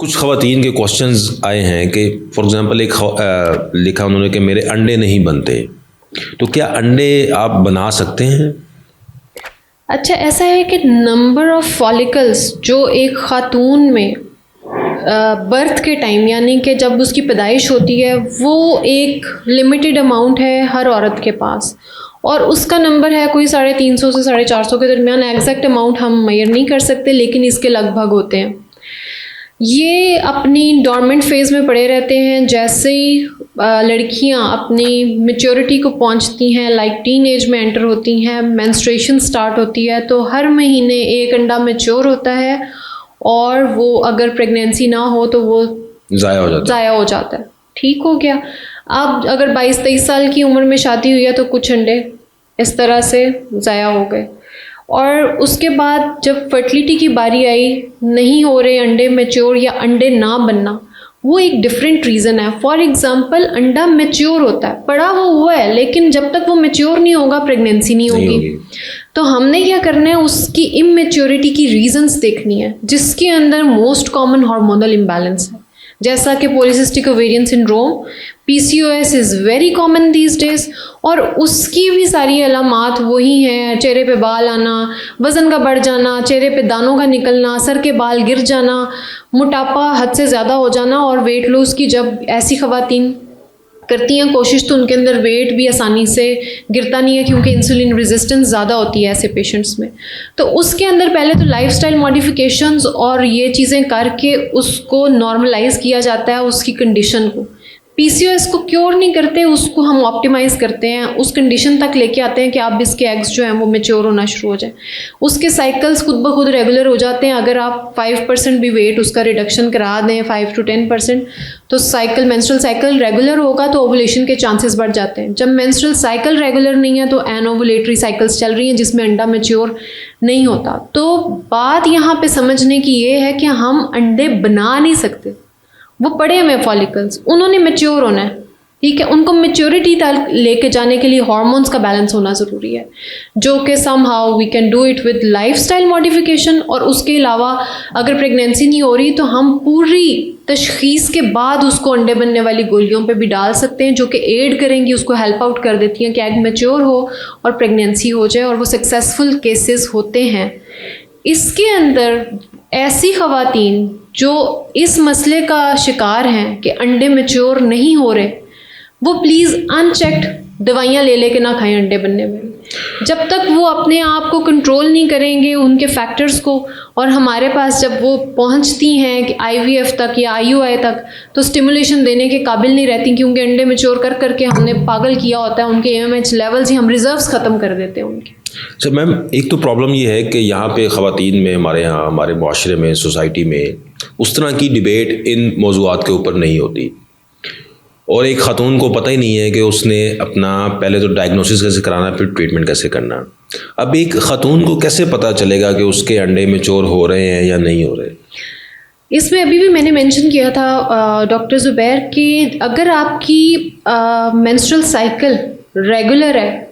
कुछ ख़वातीन के क्वेश्चंस आए हैं कि फॉर एग्ज़ाम्पल एक लिखा उन्होंने कि मेरे अंडे नहीं बनते, तो क्या अंडे आप बना सकते हैं? अच्छा, ऐसा है कि नंबर ऑफ़ फॉलिकल्स जो एक ख़ातून में बर्थ के टाइम यानी कि जब उसकी पैदाइश होती है वो एक लिमिटेड अमाउंट है हर औरत के पास, और उसका नंबर है कोई 350 से 450 के दरमियान। एग्जैक्ट अमाउंट हम मेजर नहीं कर सकते लेकिन इसके लगभग होते हैं। ये अपनी डॉर्मेंट फेज़ में पड़े रहते हैं। जैसे ही लड़कियां अपनी मैच्योरिटी को पहुंचती हैं, लाइक टीन एज में एंटर होती हैं, मेंस्ट्रुएशन स्टार्ट होती है, तो हर महीने एक अंडा मैच्योर होता है और वो अगर प्रेगनेंसी ना हो तो वो ज़ाया हो जाता है। ठीक हो गया। अब अगर 22-23 साल की उम्र में शादी हुई है तो कुछ अंडे इस तरह से ज़ाया हो गए, और उसके बाद जब फर्टिलिटी की बारी आई, नहीं हो रहे अंडे मैच्योर या अंडे ना बनना, वो एक डिफरेंट रीज़न है। फॉर एग्जांपल अंडा मैच्योर होता है, पड़ा हुआ है, लेकिन जब तक वो मैच्योर नहीं होगा प्रेगनेंसी नहीं होगी। तो हमने क्या करना है, उसकी इमेच्योरिटी की रीजंस देखनी है, जिसके अंदर मोस्ट कॉमन हार्मोनल इम्बैलेंस है, जैसा कि polycystic ovarian syndrome, PCOS is very common these days, और उसकी भी सारी अलामात वही हैं। चेहरे पे बाल आना, वज़न का बढ़ जाना, चेहरे पे दानों का निकलना, सर के बाल गिर जाना, मोटापा हद से ज़्यादा हो जाना, और वेट लॉस की जब ऐसी ख़वातीन करती हैं कोशिश तो उनके अंदर वेट भी आसानी से गिरता नहीं है, क्योंकि इंसुलिन रेजिस्टेंस ज़्यादा होती है ऐसे पेशेंट्स में। तो उसके अंदर पहले तो लाइफस्टाइल मॉडिफिकेशंस और ये चीज़ें करके उसको नॉर्मलाइज किया जाता है उसकी कंडीशन को। PCOS को क्योर नहीं करते, उसको हम ऑप्टिमाइज़ करते हैं, उस कंडीशन तक लेके आते हैं कि आप इसके एग्स जो हैं वो मैच्योर होना शुरू हो जाए, उसके साइकिल्स खुद ब खुद रेगुलर हो जाते हैं। अगर आप 5% भी वेट उसका रिडक्शन करा दें, 5 to 10%, तो साइकिल, मेंस्ट्रुअल साइकिल रेगुलर होगा तो ओवुलेशन के चांसेस बढ़ जाते हैं। जब मेंस्ट्रुअल साइकिल रेगुलर नहीं है तो एनओवुलेटरी साइकिल्स चल रही हैं जिसमें अंडा मैच्योर नहीं होता। तो बात यहाँ पे समझने की ये है कि हम अंडे बना नहीं सकते, वो पड़े हुए फॉलिकल्स, उन्होंने मैच्योर होना है, ठीक है। उनको मैच्योरिटी तक लेके जाने के लिए हार्मोन्स का बैलेंस होना ज़रूरी है, जो कि somehow we can do it with lifestyle modification. और उसके अलावा अगर प्रेगनेंसी नहीं हो रही तो हम पूरी तशखीस के बाद उसको अंडे बनने वाली गोलियों पे भी डाल सकते हैं, जो कि एड करेंगी, उसको हेल्प आउट कर देती हैं कि एग मैच्योर हो और प्रेगनेंसी हो जाए, और वो सक्सेसफुल केसेस होते हैं। इसके अंदर ऐसी ख़वातीन जो इस मसले का शिकार हैं कि अंडे मैच्योर नहीं हो रहे, वो प्लीज़ अनचेक्ड दवाइयाँ ले लेके ना खाएं अंडे बनने में। जब तक वो अपने आप को कंट्रोल नहीं करेंगे उनके फैक्टर्स को, और हमारे पास जब वो पहुंचती हैं कि IVF तक या IUI तक, तो स्टिमुलेशन देने के काबिल नहीं रहती, क्योंकि अंडे मैच्योर कर करके हमने पागल किया होता है, उनके AMH लेवल्स ही हम रिजर्व्स ख़त्म कर देते हैं उनके। सर मैम, एक तो प्रॉब्लम ये है कि यहाँ पे ख़वातीन में, हमारे यहाँ, हमारे माशरे में, सोसाइटी में उस तरह की डिबेट इन मौज़ूआत के ऊपर नहीं होती, और एक ख़ातून को पता ही नहीं है कि उसने अपना पहले तो डायग्नोसिस कैसे कराना, फिर ट्रीटमेंट कैसे करना। अब एक ख़ातून को कैसे पता चलेगा कि उसके अंडे मैच्योर हो रहे हैं या नहीं हो रहे? इसमें अभी भी मैंने मेंशन किया था डॉक्टर ज़ुबैर कि अगर आपकी मेंस्ट्रुअल साइकिल रेगुलर है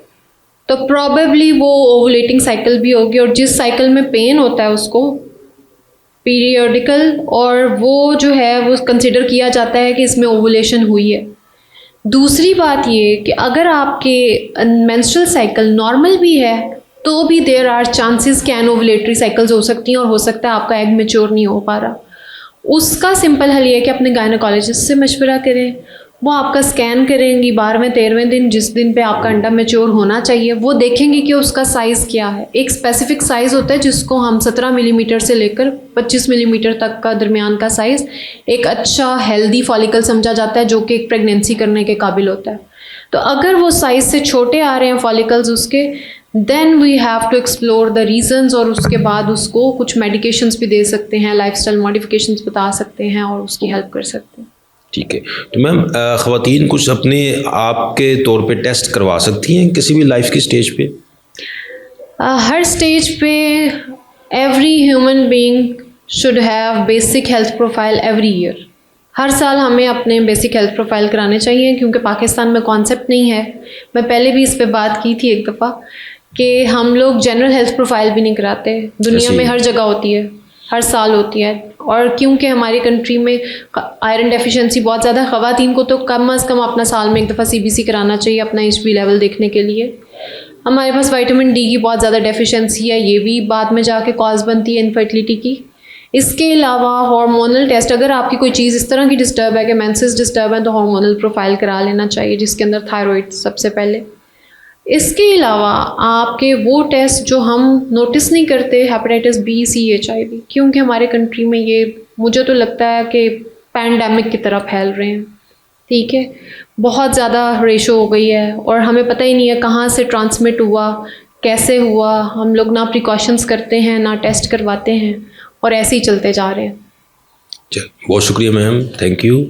तो प्रॉबेबली वो ओवुलेटिंग साइकिल भी होगी, और जिस साइकिल में पेन होता है उसको पीरियडिकल, और वो जो है वो कंसिडर किया जाता है कि इसमें ओवुलेशन हुई है। दूसरी बात ये कि अगर आपके मेंस्ट्रुअल साइकिल नॉर्मल भी है तो भी देयर आर चांसेस कि एनओवुलेटरी साइकिल्स हो सकती हैं, और हो सकता है आपका एग मैच्योर नहीं हो पा रहा। उसका सिंपल हल ये है कि अपने गायनेकोलॉजिस्ट से मशवरा करें, वो आपका स्कैन करेंगी 12वें-13वें दिन, जिस दिन पे आपका अंडा मैच्योर होना चाहिए, वो देखेंगे कि उसका साइज़ क्या है। एक स्पेसिफिक साइज़ होता है जिसको हम 17 मिलीमीटर से लेकर 25 मिलीमीटर तक का दरमियान का साइज़ एक अच्छा हेल्दी फॉलिकल समझा जाता है, जो कि एक प्रेगनेंसी करने के काबिल होता है। तो अगर वो साइज़ से छोटे आ रहे हैं फॉलिकल्स उसके, then we have to explore the reasons, और उसके बाद उसको कुछ मेडिकेशंस भी दे सकते हैं, लाइफस्टाइल मॉडिफिकेशंस बता सकते हैं और उसकी हेल्प कर सकते हैं। ठीक है। तो मैम, ख़वातीन कुछ अपने आप के तौर पे टेस्ट करवा सकती हैं किसी भी लाइफ की स्टेज पे? हर स्टेज पे every human being should have basic health profile every year. हर साल हमें अपने बेसिक हेल्थ प्रोफाइल कराने चाहिए, क्योंकि पाकिस्तान में कॉन्सेप्ट नहीं है। मैं पहले भी इस पे बात की थी एक दफ़ा कि हम लोग जनरल हेल्थ प्रोफाइल भी नहीं कराते, दुनिया में हर जगह होती है। हर साल होती है। और क्योंकि हमारी कंट्री में आयरन डेफिशिएंसी बहुत ज़्यादा, ख़वातीन को तो कम अज़ कम अपना साल में एक दफ़ा CBC कराना चाहिए अपना HB लेवल देखने के लिए। हमारे पास विटामिन D की बहुत ज़्यादा डेफिशिएंसी है, ये भी बाद में जाके कॉज बनती है इनफर्टिलिटी की। इसके अलावा हार्मोनल टेस्ट, अगर आपकी कोई चीज़ इस तरह की डिस्टर्ब है कि मेंसेस डिस्टर्ब है, तो हार्मोनल प्रोफाइल करा लेना चाहिए, जिसके अंदर थायराइड सबसे पहले। इसके अलावा आपके वो टेस्ट जो हम नोटिस नहीं करते, हेपेटाइटिस B, C, HIV, क्योंकि हमारे कंट्री में ये मुझे तो लगता है कि पैंडेमिक की तरह फैल रहे हैं। ठीक है, बहुत ज़्यादा रेशो हो गई है और हमें पता ही नहीं है कहाँ से ट्रांसमिट हुआ, कैसे हुआ। हम लोग ना प्रिकॉशंस करते हैं ना टेस्ट करवाते हैं और ऐसे ही चलते जा रहे हैं। चल, बहुत शुक्रिया मैम, थैंक यू।